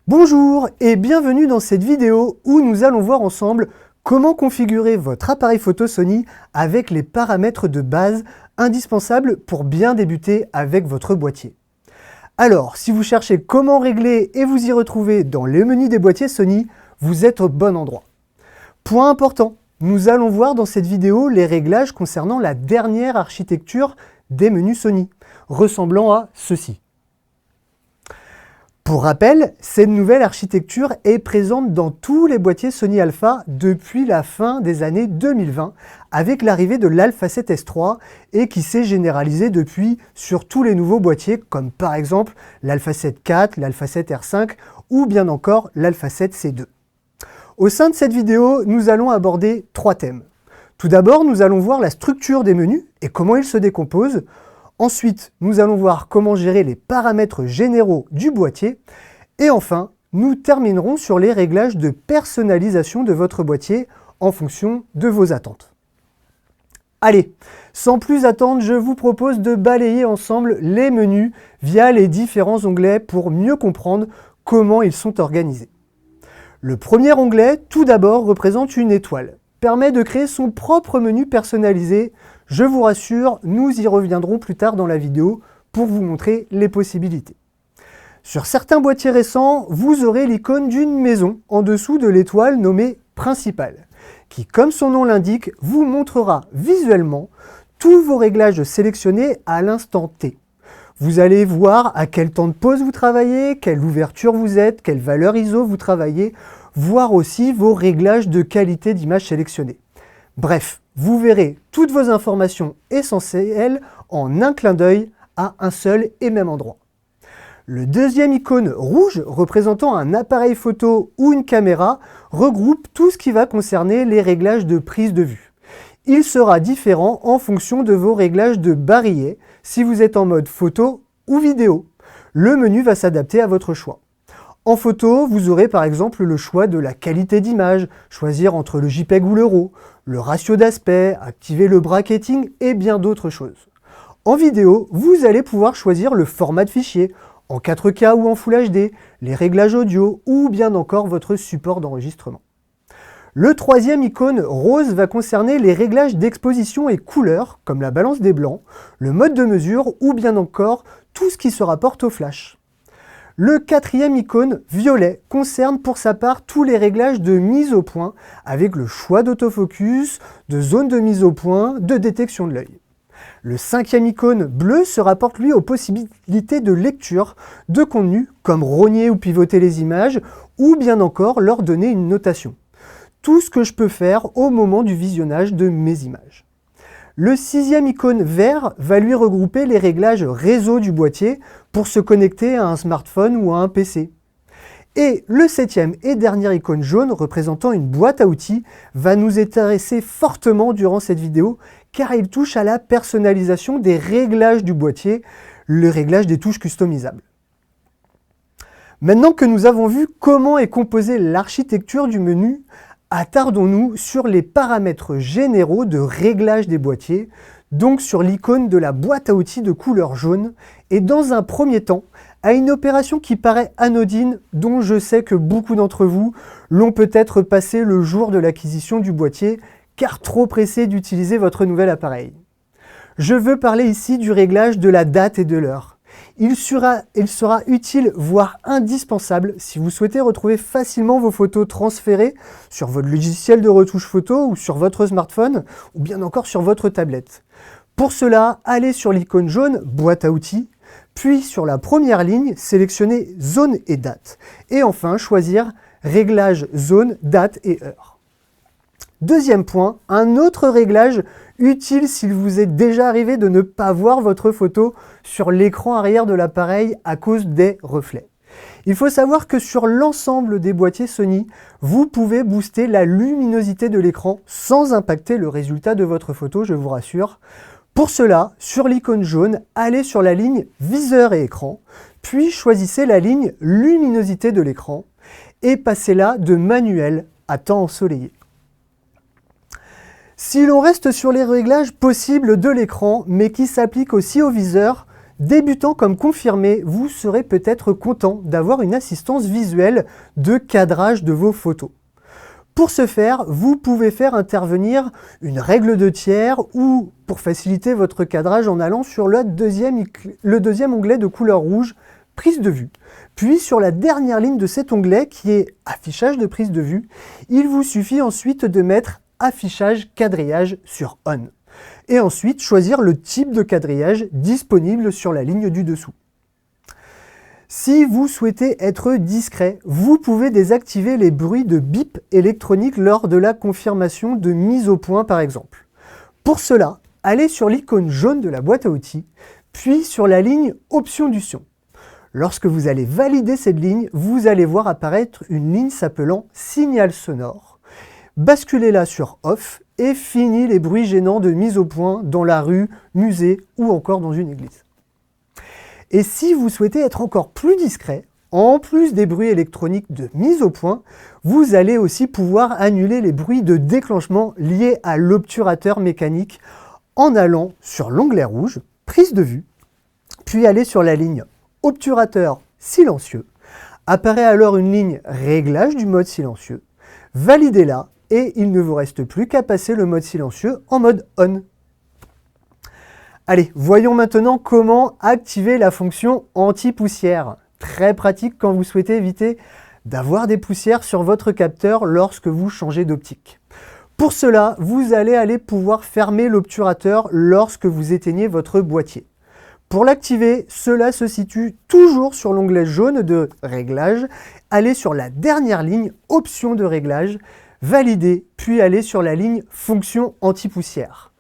Bonjour et bienvenue dans cette vidéo où nous allons voir ensemble comment configurer votre appareil photo Sony avec les paramètres de base indispensables pour bien débuter avec votre boîtier. Alors, si vous cherchez comment régler et vous y retrouver dans les menus des boîtiers Sony, vous êtes au bon endroit. Point important, nous allons voir dans cette vidéo les réglages concernant la dernière architecture des menus Sony, ressemblant à ceci. Pour rappel, cette nouvelle architecture est présente dans tous les boîtiers Sony Alpha depuis la fin des années 2020 avec l'arrivée de l'Alpha 7S3 et qui s'est généralisée depuis sur tous les nouveaux boîtiers comme par exemple l'Alpha 7 IV, l'Alpha 7 R5 ou bien encore l'Alpha 7 C2. Au sein de cette vidéo, nous allons aborder trois thèmes. Tout d'abord, nous allons voir la structure des menus et comment ils se décomposent. Ensuite, nous allons voir comment gérer les paramètres généraux du boîtier. Et enfin, nous terminerons sur les réglages de personnalisation de votre boîtier en fonction de vos attentes. Allez, sans plus attendre, je vous propose de balayer ensemble les menus via les différents onglets pour mieux comprendre comment ils sont organisés. Le premier onglet, tout d'abord, représente une étoile, permet de créer son propre menu personnalisé. Je vous rassure, nous y reviendrons plus tard dans la vidéo pour vous montrer les possibilités. Sur certains boîtiers récents, vous aurez l'icône d'une maison en dessous de l'étoile nommée Principale, qui, comme son nom l'indique, vous montrera visuellement tous vos réglages sélectionnés à l'instant T. Vous allez voir à quel temps de pause vous travaillez, quelle ouverture vous êtes, quelle valeur ISO vous travaillez, voir aussi vos réglages de qualité d'image sélectionnés. Bref, vous verrez toutes vos informations essentielles en un clin d'œil à un seul et même endroit. Le deuxième icône rouge représentant un appareil photo ou une caméra regroupe tout ce qui va concerner les réglages de prise de vue. Il sera différent en fonction de vos réglages de barillet si vous êtes en mode photo ou vidéo. Le menu va s'adapter à votre choix. En photo, vous aurez par exemple le choix de la qualité d'image, choisir entre le JPEG ou le RAW, le ratio d'aspect, activer le bracketing et bien d'autres choses. En vidéo, vous allez pouvoir choisir le format de fichier, en 4K ou en Full HD, les réglages audio ou bien encore votre support d'enregistrement. Le troisième icône rose va concerner les réglages d'exposition et couleurs, comme la balance des blancs, le mode de mesure ou bien encore tout ce qui se rapporte au flash. Le quatrième icône violet concerne pour sa part tous les réglages de mise au point avec le choix d'autofocus, de zone de mise au point, de détection de l'œil. Le cinquième icône bleu se rapporte lui aux possibilités de lecture de contenu comme rogner ou pivoter les images ou bien encore leur donner une notation. Tout ce que je peux faire au moment du visionnage de mes images. Le sixième icône vert va lui regrouper les réglages réseau du boîtier pour se connecter à un smartphone ou à un PC. Et le septième et dernier icône jaune représentant une boîte à outils va nous intéresser fortement durant cette vidéo car il touche à la personnalisation des réglages du boîtier, le réglage des touches customisables. Maintenant que nous avons vu comment est composée l'architecture du menu, attardons-nous sur les paramètres généraux de réglage des boîtiers, donc sur l'icône de la boîte à outils de couleur jaune, et dans un premier temps, à une opération qui paraît anodine, dont je sais que beaucoup d'entre vous l'ont peut-être passé le jour de l'acquisition du boîtier, car trop pressé d'utiliser votre nouvel appareil. Je veux parler ici du réglage de la date et de l'heure. Il sera utile, voire indispensable, si vous souhaitez retrouver facilement vos photos transférées sur votre logiciel de retouche photo ou sur votre smartphone ou bien encore sur votre tablette. Pour cela, allez sur l'icône jaune « Boîte à outils », puis sur la première ligne, sélectionnez « Zone et date » et enfin choisir « Réglage zone, date et heure ». Deuxième point, un autre réglage utile s'il vous est déjà arrivé de ne pas voir votre photo sur l'écran arrière de l'appareil à cause des reflets. Il faut savoir que sur l'ensemble des boîtiers Sony, vous pouvez booster la luminosité de l'écran sans impacter le résultat de votre photo, je vous rassure. Pour cela, sur l'icône jaune, allez sur la ligne viseur et écran, puis choisissez la ligne luminosité de l'écran et passez-la de manuel à temps ensoleillé. Si l'on reste sur les réglages possibles de l'écran, mais qui s'appliquent aussi au viseur, Débutant comme confirmé, vous serez peut-être content d'avoir une assistance visuelle de cadrage de vos photos. Pour ce faire, vous pouvez faire intervenir une règle de tiers ou pour faciliter votre cadrage en allant sur le deuxième onglet de couleur rouge, prise de vue. Puis sur la dernière ligne de cet onglet qui est affichage de prise de vue, il vous suffit ensuite de mettre affichage quadrillage sur on. Et ensuite choisir le type de quadrillage disponible sur la ligne du dessous. Si vous souhaitez être discret, vous pouvez désactiver les bruits de bip électronique lors de la confirmation de mise au point par exemple. Pour cela, allez sur l'icône jaune de la boîte à outils, puis sur la ligne Options du son. Lorsque vous allez valider cette ligne, vous allez voir apparaître une ligne s'appelant Signal sonore. Basculez-la sur Off et fini les bruits gênants de mise au point dans la rue, musée ou encore dans une église. Et si vous souhaitez être encore plus discret, en plus des bruits électroniques de mise au point, vous allez aussi pouvoir annuler les bruits de déclenchement liés à l'obturateur mécanique en allant sur l'onglet rouge, prise de vue, puis aller sur la ligne obturateur silencieux. Apparaît alors une ligne réglage du mode silencieux. Validez-la et il ne vous reste plus qu'à passer le mode silencieux en mode on. Allez, voyons maintenant comment activer la fonction anti-poussière. Très pratique quand vous souhaitez éviter d'avoir des poussières sur votre capteur lorsque vous changez d'optique. Pour cela, vous allez pouvoir fermer l'obturateur lorsque vous éteignez votre boîtier. Pour l'activer, cela se situe toujours sur l'onglet jaune de réglage. Allez sur la dernière ligne option de réglage, validez, puis allez sur la ligne fonction anti-poussière.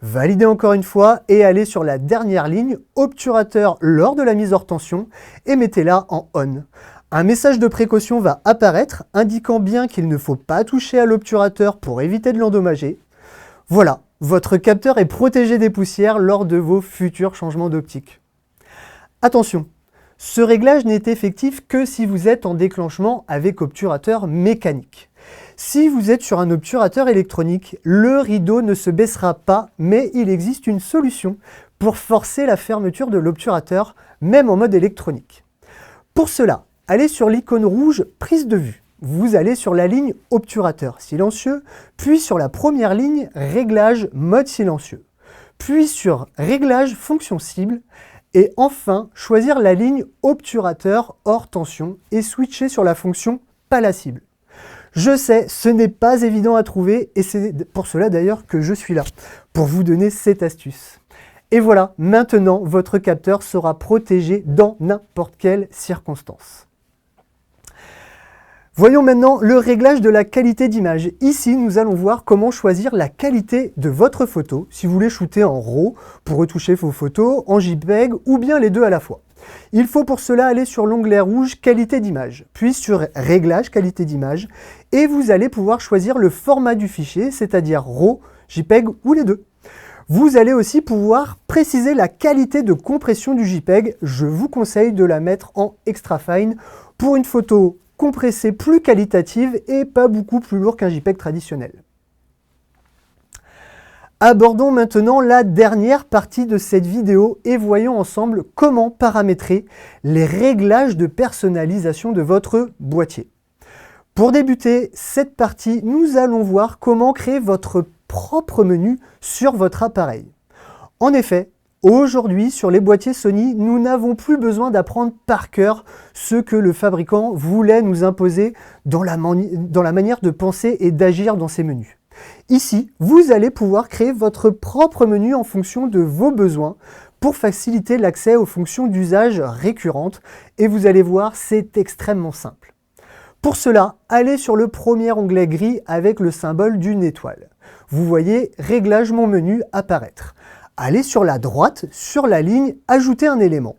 Validez encore une fois et allez sur la dernière ligne obturateur lors de la mise hors tension et mettez-la en on. Un message de précaution va apparaître indiquant bien qu'il ne faut pas toucher à l'obturateur pour éviter de l'endommager. Voilà, votre capteur est protégé des poussières lors de vos futurs changements d'optique. Attention, ce réglage n'est effectif que si vous êtes en déclenchement avec obturateur mécanique. Si vous êtes sur un obturateur électronique, le rideau ne se baissera pas, mais il existe une solution pour forcer la fermeture de l'obturateur, même en mode électronique. Pour cela, allez sur l'icône rouge prise de vue. Vous allez sur la ligne obturateur silencieux, puis sur la première ligne réglage mode silencieux, puis sur réglage fonction cible, et enfin choisir la ligne obturateur hors tension et switcher sur la fonction pas la cible. Je sais, ce n'est pas évident à trouver et c'est pour cela d'ailleurs que je suis là, pour vous donner cette astuce. Et voilà, maintenant votre capteur sera protégé dans n'importe quelle circonstance. Voyons maintenant le réglage de la qualité d'image. Ici, nous allons voir comment choisir la qualité de votre photo, si vous voulez shooter en RAW pour retoucher vos photos, en JPEG ou bien les deux à la fois. Il faut pour cela aller sur l'onglet rouge qualité d'image, puis sur réglage qualité d'image et vous allez pouvoir choisir le format du fichier, c'est-à-dire RAW, JPEG ou les deux. Vous allez aussi pouvoir préciser la qualité de compression du JPEG. Je vous conseille de la mettre en extra fine pour une photo compressée plus qualitative et pas beaucoup plus lourd qu'un JPEG traditionnel. Abordons maintenant la dernière partie de cette vidéo et voyons ensemble comment paramétrer les réglages de personnalisation de votre boîtier. Pour débuter cette partie, nous allons voir comment créer votre propre menu sur votre appareil. En effet, aujourd'hui, sur les boîtiers Sony, nous n'avons plus besoin d'apprendre par cœur ce que le fabricant voulait nous imposer dans la manière de penser et d'agir dans ces menus. Ici, vous allez pouvoir créer votre propre menu en fonction de vos besoins pour faciliter l'accès aux fonctions d'usage récurrentes et vous allez voir, c'est extrêmement simple. Pour cela, allez sur le premier onglet gris avec le symbole d'une étoile. Vous voyez « Réglages mon menu » apparaître. Allez sur la droite, sur la ligne « Ajouter un élément »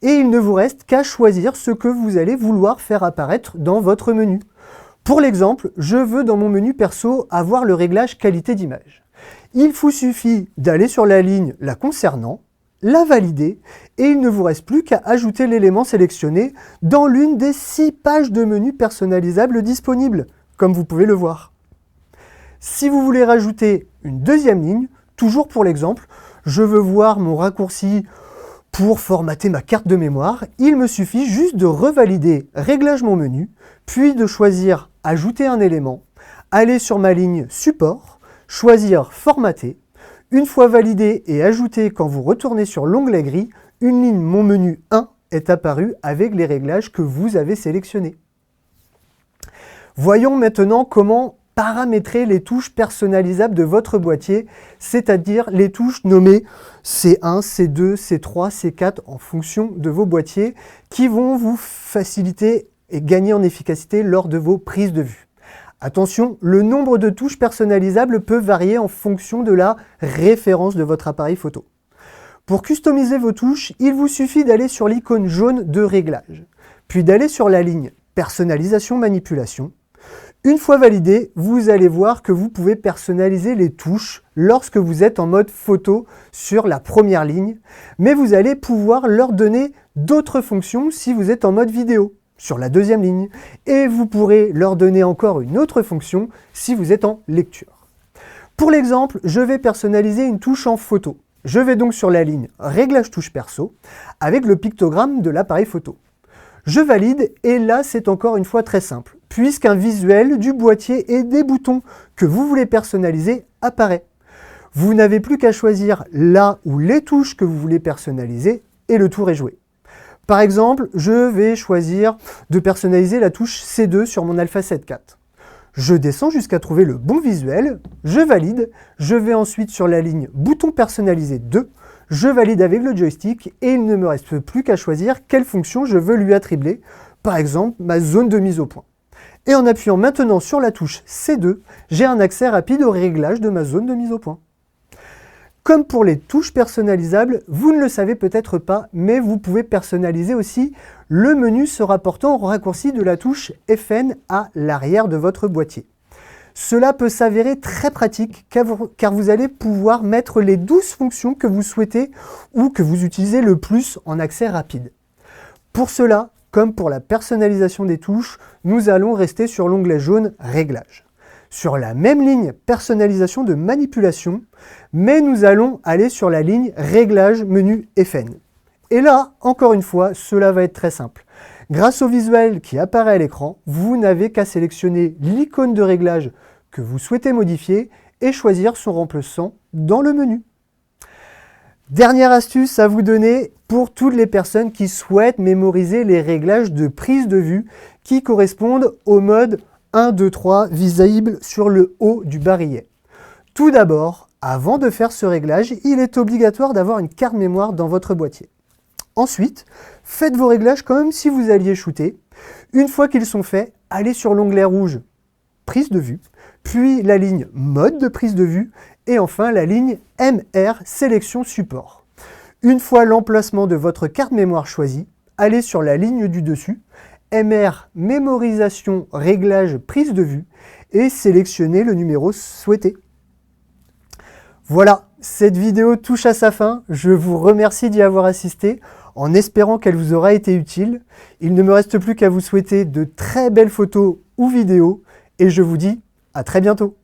et il ne vous reste qu'à choisir ce que vous allez vouloir faire apparaître dans votre menu. Pour l'exemple, je veux dans mon menu perso avoir le réglage qualité d'image. Il vous suffit d'aller sur la ligne la concernant, la valider et il ne vous reste plus qu'à ajouter l'élément sélectionné dans l'une des 6 pages de menu personnalisables disponibles, comme vous pouvez le voir. Si vous voulez rajouter une deuxième ligne, toujours pour l'exemple, je veux voir mon raccourci Pour formater ma carte de mémoire, il me suffit juste de revalider Réglages mon menu, puis de choisir Ajouter un élément, aller sur ma ligne Support, choisir Formater. Une fois validé et ajouté quand vous retournez sur l'onglet gris, une ligne Mon menu 1 est apparue avec les réglages que vous avez sélectionnés. Voyons maintenant comment paramétrer les touches personnalisables de votre boîtier, c'est-à-dire les touches nommées C1, C2, C3, C4 en fonction de vos boîtiers qui vont vous faciliter et gagner en efficacité lors de vos prises de vue. Attention, le nombre de touches personnalisables peut varier en fonction de la référence de votre appareil photo. Pour customiser vos touches, il vous suffit d'aller sur l'icône jaune de réglage, puis d'aller sur la ligne Personnalisation manipulation. Une fois validé, vous allez voir que vous pouvez personnaliser les touches lorsque vous êtes en mode photo sur la première ligne, mais vous allez pouvoir leur donner d'autres fonctions si vous êtes en mode vidéo sur la deuxième ligne, et vous pourrez leur donner encore une autre fonction si vous êtes en lecture. Pour l'exemple, je vais personnaliser une touche en photo. Je vais donc sur la ligne Réglage touche perso avec le pictogramme de l'appareil photo. Je valide et là c'est encore une fois très simple, puisqu'un visuel du boîtier et des boutons que vous voulez personnaliser apparaît. Vous n'avez plus qu'à choisir là ou les touches que vous voulez personnaliser et le tour est joué. Par exemple, je vais choisir de personnaliser la touche C2 sur mon Alpha 7 IV. Je descends jusqu'à trouver le bon visuel, je valide, je vais ensuite sur la ligne Bouton personnalisé 2, je valide avec le joystick et il ne me reste plus qu'à choisir quelle fonction je veux lui attribuer, par exemple ma zone de mise au point. Et en appuyant maintenant sur la touche C2, j'ai un accès rapide au réglage de ma zone de mise au point. Comme pour les touches personnalisables, vous ne le savez peut-être pas, mais vous pouvez personnaliser aussi le menu se rapportant au raccourci de la touche FN à l'arrière de votre boîtier. Cela peut s'avérer très pratique car vous allez pouvoir mettre les 12 fonctions que vous souhaitez ou que vous utilisez le plus en accès rapide. Pour cela, comme pour la personnalisation des touches, nous allons rester sur l'onglet jaune Réglages. Sur la même ligne Personnalisation de manipulation, mais nous allons aller sur la ligne Réglages menu FN. Et là, encore une fois, cela va être très simple. Grâce au visuel qui apparaît à l'écran, vous n'avez qu'à sélectionner l'icône de réglage que vous souhaitez modifier et choisir son remplaçant dans le menu. Dernière astuce à vous donner pour toutes les personnes qui souhaitent mémoriser les réglages de prise de vue qui correspondent au mode 1, 2, 3 visible sur le haut du barillet. Tout d'abord, avant de faire ce réglage, il est obligatoire d'avoir une carte mémoire dans votre boîtier. Ensuite, faites vos réglages comme si vous alliez shooter. Une fois qu'ils sont faits, allez sur l'onglet rouge Prise de vue, puis la ligne Mode de prise de vue et enfin la ligne MR Sélection Support. Une fois l'emplacement de votre carte mémoire choisi, allez sur la ligne du dessus, MR Mémorisation Réglage Prise de vue et sélectionnez le numéro souhaité. Voilà, cette vidéo touche à sa fin. Je vous remercie d'y avoir assisté en espérant qu'elle vous aura été utile. Il ne me reste plus qu'à vous souhaiter de très belles photos ou vidéos et je vous dis à très bientôt.